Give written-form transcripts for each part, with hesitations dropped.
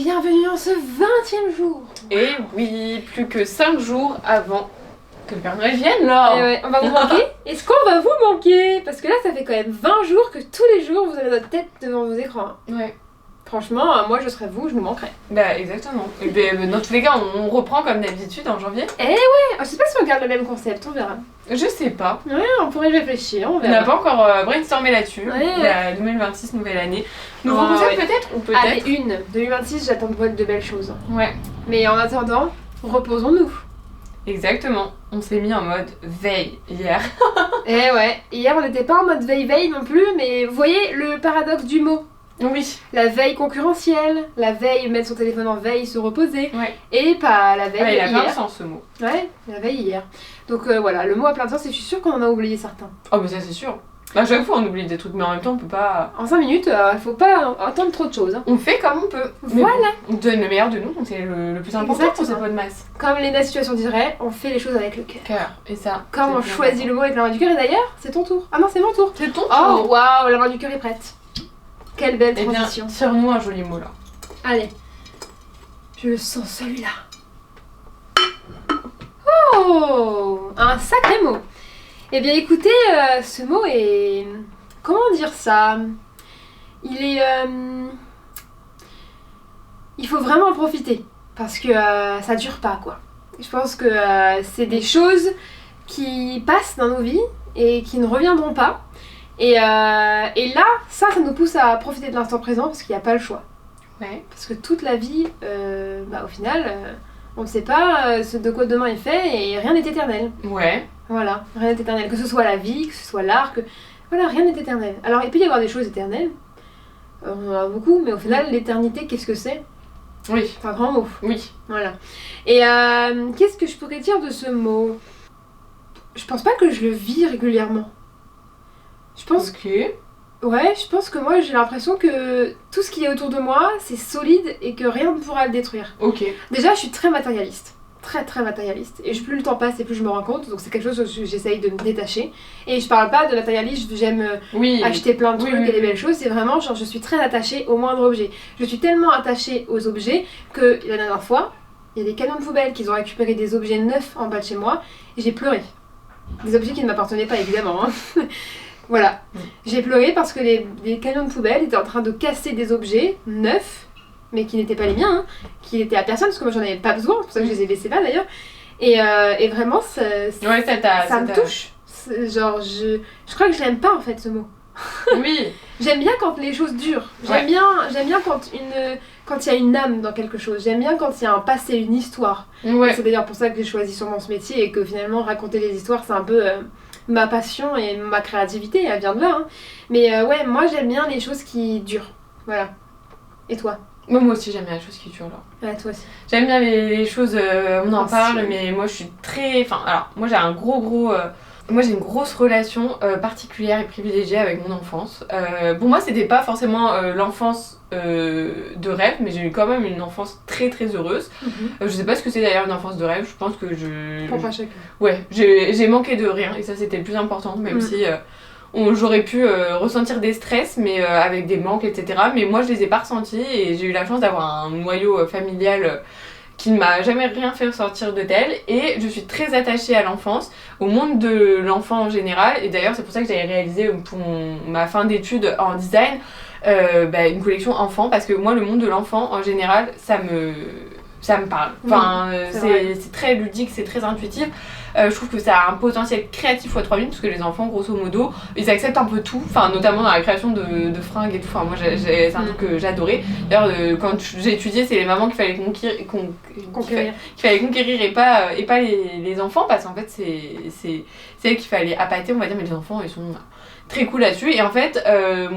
bienvenue en ce 20e jour. Et oui, plus que 5 jours avant que le Père Noël vienne là. Et ouais, on va vous manquer. Est-ce qu'on va vous manquer? Parce que là, ça fait quand même 20 jours que tous les jours, vous avez votre tête devant vos écrans. Ouais. Franchement, moi, je serais vous, je vous manquerais. Bah exactement. Et ben, dans tous les cas, on reprend comme d'habitude en janvier. Je sais pas si on garde le même concept, on verra. Je sais pas. Ouais, on pourrait y réfléchir, on On verra. n'a pas encore brainstormé là-dessus. Ouais. La 2026, nouvelle année. Nouveau Ah, concept ouais. peut-être ou peut-être. Allez, 2026, j'attends de voir de belles choses. Ouais, Mais en attendant, reposons-nous. exactement. On s'est mis en mode veille hier. Eh ouais, hier on n'était pas en mode veille-veille non plus, mais vous voyez le paradoxe du mot. Oui. La veille concurrentielle, la veille mettre son téléphone en veille, se reposer, Ouais. et pas la veille Ouais, il a plein de hier. sens ce mot. Ouais, la veille hier. Donc voilà, le mot a plein de sens et je suis sûre qu'on en a oublié certains. Oh bah ça c'est sûr. À chaque fois on oublie des trucs mais en même temps on peut pas... En 5 minutes, faut pas attendre trop de choses. Hein. On fait comme on peut. Mais Voilà. bon, on donne le meilleur de nous, donc c'est le plus important pour ce Exactement. podcast. Comme Léna Situation dirait, on fait les choses avec le cœur. Cœur. Et ça. Comme c'est on bien choisit le mot avec la main du cœur, et d'ailleurs, c'est ton tour. Ah non, c'est mon tour. C'est ton Oh tour. waouh, la main du cœur est prête. Quelle belle Eh bien, transition. tire-nous un joli mot là. Allez, je le sens celui-là. Oh, un sacré mot. Eh bien écoutez, ce mot est... Comment dire ça? Il est... Il faut vraiment en profiter. Parce que ça dure pas quoi. Je pense que c'est des choses qui passent dans nos vies et qui ne reviendront pas. Et là, ça nous pousse à profiter de l'instant présent parce qu'il n'y a pas le choix. Ouais. Parce que toute la vie, au final, on ne sait pas ce de quoi demain est fait et rien n'est éternel. Ouais. Voilà, rien n'est éternel. Que ce soit la vie, que ce soit l'art, voilà, rien n'est éternel. Alors il peut y avoir des choses éternelles, on en a beaucoup, mais au final, l'éternité, qu'est-ce que c'est? Oui. C'est un grand mot. Oui. Voilà. Et qu'est-ce que je pourrais dire de ce mot? Je pense pas que je le vis régulièrement. Je pense Ok. Ouais, je pense que moi j'ai l'impression que tout ce qui est autour de moi c'est solide et que rien ne pourra le détruire. Ok. Déjà, je suis très matérialiste. Très très matérialiste. Et plus le temps passe et plus je me rends compte, donc c'est quelque chose que j'essaye de me détacher. Et je parle pas de matérialiste, j'aime Oui. acheter plein de Oui, trucs oui, et des oui. belles choses, c'est vraiment genre je suis très attachée au moindre objet. Je suis tellement attachée aux objets que la dernière fois, il y a des camions de poubelle qui ont récupéré des objets neufs en bas de chez moi et j'ai pleuré. Des objets qui ne m'appartenaient pas évidemment. Hein. Voilà, j'ai pleuré parce que les camions de poubelle étaient en train de casser des objets neufs, mais qui n'étaient pas les miens, hein, qui n'étaient à personne parce que moi j'en avais pas besoin, c'est pour ça que je les ai laissés là d'ailleurs. Et vraiment, ça me touche. Genre, je crois que je l'aime pas en fait ce mot. Oui. J'aime bien quand les choses durent. J'aime bien quand il y a une âme dans quelque chose. J'aime bien quand il y a un passé, une histoire. Ouais. C'est d'ailleurs pour ça que j'ai choisi sûrement ce métier et que finalement raconter des histoires c'est un peu ma passion et ma créativité, elle vient de là. Hein. Mais ouais, moi j'aime bien les choses qui durent. Voilà. Et toi? Moi aussi j'aime bien les choses qui durent là. Ouais, toi aussi. J'aime bien les choses, on en Anciennes. parle, mais moi je suis très... Enfin, alors, moi j'ai un moi j'ai une grosse relation particulière et privilégiée avec mon enfance. Pour moi c'était pas forcément l'enfance de rêve, mais j'ai eu quand même une enfance très très heureuse. Je sais pas ce que c'est d'ailleurs une enfance de rêve, je pense que Pour pas chacun. Ouais, j'ai manqué de rien et ça c'était le plus important, même si j'aurais pu ressentir des stress, mais avec des manques, etc. Mais moi je les ai pas ressentis et j'ai eu la chance d'avoir un noyau familial qui ne m'a jamais rien fait ressortir de tel, et je suis très attachée à l'enfance, au monde de l'enfant en général, et d'ailleurs c'est pour ça que j'avais réalisé pour ma fin d'études en design une collection enfant, parce que moi le monde de l'enfant en général ça me parle. Enfin, c'est très ludique, c'est très intuitif. Je trouve que ça a un potentiel créatif x 3000 parce que les enfants, grosso modo, ils acceptent un peu tout. Enfin, notamment dans la création de fringues et tout. Enfin, moi, c'est un truc que j'adorais. D'ailleurs, quand j'ai étudié, c'est les mamans qu'il fallait conquérir et pas les enfants, parce qu'en fait, c'est elles qu'il fallait appâter, on va dire, mais les enfants, ils sont très cool là-dessus. Et en fait,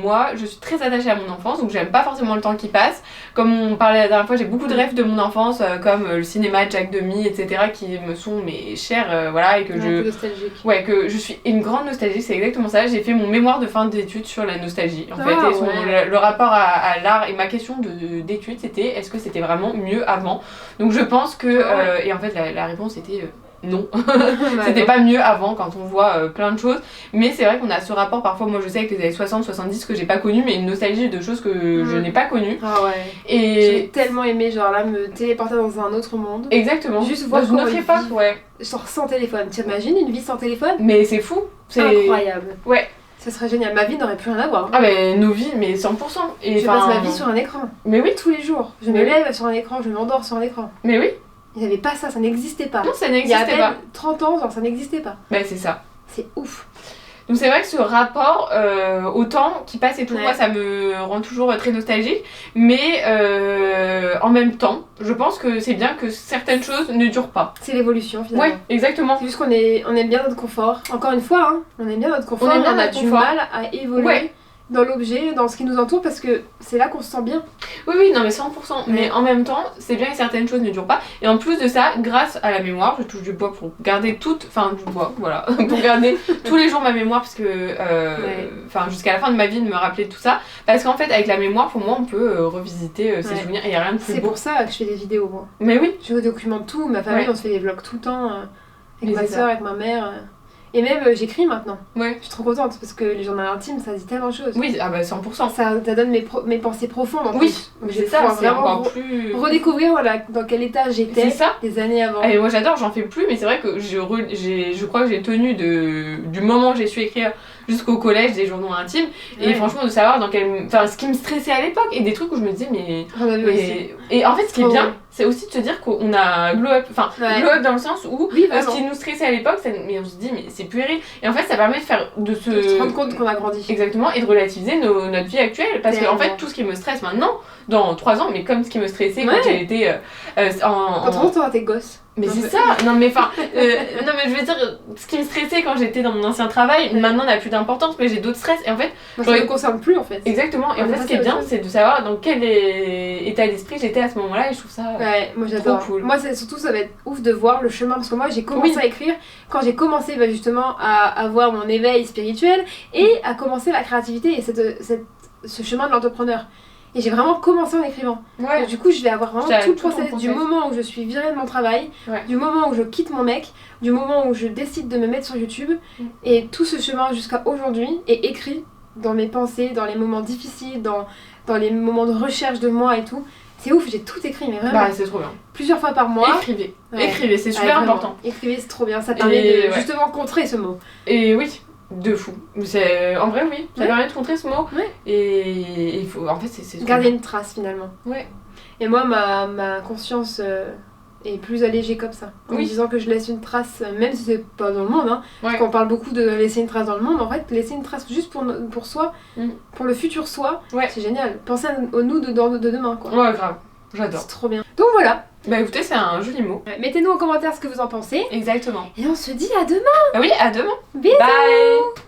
moi, je suis très attachée à mon enfance, donc j'aime pas forcément le temps qui passe. Comme on parlait la dernière fois, j'ai beaucoup de rêves de mon enfance, comme le cinéma, Jack Demy, etc., qui me sont chers, voilà, et que Un peu nostalgique. Ouais, que je suis une grande nostalgique, c'est exactement ça. J'ai fait mon mémoire de fin d'études sur la nostalgie. En fait, et le rapport à l'art, et ma question d'études, c'était est-ce que c'était vraiment mieux avant? Donc je pense que, et en fait, la réponse était non. Bah, C'était non. pas mieux avant quand on voit plein de choses. Mais c'est vrai qu'on a ce rapport parfois, moi je sais avec les années 60-70 que j'ai pas connu, mais une nostalgie de choses que je n'ai pas connues. Ah ouais. J'ai Et tellement aimé, genre là, me téléporter dans un autre monde. exactement. Juste voir dans comment une autre ils époque, vivent. ouais. Genre sans téléphone. T'imagines une vie sans téléphone? Mais c'est fou. C'est Incroyable. Ouais. Ce serait génial. Ma vie n'aurait plus rien à voir. Ah ben nos vies, mais 100%. Et Je passe ma vie sur un écran. Mais oui, Tous les jours. Je me Mais oui. lève sur un écran, je m'endors sur un écran. mais oui. Il n'y avait pas ça, ça n'existait pas. Non, ça Il y a à n'existait peine pas. 30 ans, genre ça n'existait pas. Ben c'est ça. C'est ouf. Donc c'est vrai que ce rapport au temps qui passe et tout, Ouais. moi ça me rend toujours très nostalgique. Mais en même temps, je pense que c'est bien que certaines choses ne durent pas. C'est l'évolution finalement. Ouais, exactement. C'est juste qu'on on aime bien notre confort. Encore une fois, hein, on aime bien notre confort. On aime bien a notre du confort. mal à évoluer Ouais. dans l'objet, dans ce qui nous entoure, parce que c'est là qu'on se sent bien. Oui, non mais 100%. Mais en même temps, c'est bien que certaines choses ne durent pas. Et en plus de ça, grâce à la mémoire, je touche du bois pour garder du bois, voilà, pour garder tous les jours ma mémoire, parce que, jusqu'à la fin de ma vie, de me rappeler de tout ça. Parce qu'en fait, avec la mémoire, pour moi, on peut revisiter ses Ouais. souvenirs, et il n'y a rien de plus C'est beau. pour ça que je fais des vidéos, moi. Mais oui, Je documente tout, ma famille, Ouais. on se fait des vlogs tout le temps, avec Mais ma c'est soeur, avec ma mère. Et même, j'écris maintenant. ouais. Je suis trop contente, parce que les journaux intimes, ça dit tellement de choses. Oui, ah bah 100%. Ça donne mes pensées profondes, en Oui, plus. mais Je vais c'est ça, pouvoir c'est vraiment encore plus... redécouvrir voilà, dans quel état C'est j'étais ça. des années avant. Et moi j'adore, j'en fais plus, mais c'est vrai que je crois que j'ai tenu du moment où j'ai su écrire jusqu'au collège des journaux intimes. Et Ouais. franchement, de savoir ce qui me stressait à l'époque et des trucs où je me disais, mais. J'en avais aussi. Et en fait, ce qui est Trop bien, drôle. c'est aussi de se dire qu'on a glow up. Enfin, Ouais. glow up dans le sens où Oui, ce vraiment. qui nous stressait à l'époque, mais on se dit, mais c'est puéril. Et en fait, ça permet de Se rendre compte qu'on a grandi. Exactement, et de relativiser notre vie actuelle. Parce qu'en fait, Tellement. tout ce qui me stresse maintenant, dans 3 ans, mais comme ce qui me stressait Ouais. quand j'ai été Quand on entend tes gosses. mais Un c'est peu. ça, non mais enfin, non mais je veux dire, ce qui me stressait quand j'étais dans mon ancien travail, Ouais. maintenant n'a plus d'importance, mais j'ai d'autres stress. Et en fait, Moi, ça ne me concerne plus en fait. exactement, et en Ouais, fait ça, ce qui est c'est bien, autre chose. c'est de savoir dans quel état d'esprit j'étais à ce moment-là, et je trouve ça... Ouais, moi j'adore. Trop cool. Moi, c'est surtout, ça va être ouf de voir le chemin. Parce que moi, j'ai commencé Oui. à écrire quand j'ai commencé justement à avoir mon éveil spirituel et à commencer la créativité et ce chemin de l'entrepreneur. Et j'ai vraiment commencé en écrivant. Ouais, Donc, du coup, je vais avoir vraiment T'as tout le tout ton process du process. moment où je suis virée de mon travail, Ouais. du moment où je quitte mon mec, du moment où je décide de me mettre sur YouTube. Et tout ce chemin jusqu'à aujourd'hui est écrit dans mes pensées, dans les moments difficiles, dans les moments de recherche de moi et tout. C'est ouf, j'ai tout écrit, mais vraiment. bah c'est trop bien. Plusieurs fois par mois. Écrivez, Ouais. écrivez, c'est Ouais, super vraiment. important. Écrivez, c'est trop bien. Ça permet Et de ouais. justement contrer ce mot. Et oui, de fou. En vrai, oui, ça Ouais. permet de contrer ce mot. Ouais. Et il faut, en fait, c'est trop Garder bien. une trace finalement. Ouais. Et moi, ma conscience est plus allégée comme ça. En me Oui. disant que je laisse une trace, même si c'est pas dans le monde, hein. Ouais. Parce qu'on parle beaucoup de laisser une trace dans le monde. En fait, laisser une trace juste pour soi, Mm. pour le futur soi, Ouais. c'est génial. Pensez au nous de demain, quoi. Ouais, grave, j'adore. C'est trop bien. Donc voilà. Bah écoutez, c'est un joli mot. Mettez-nous en commentaire ce que vous en pensez. Exactement. Et on se dit à demain. Bah oui, à demain. Bisous. Bye.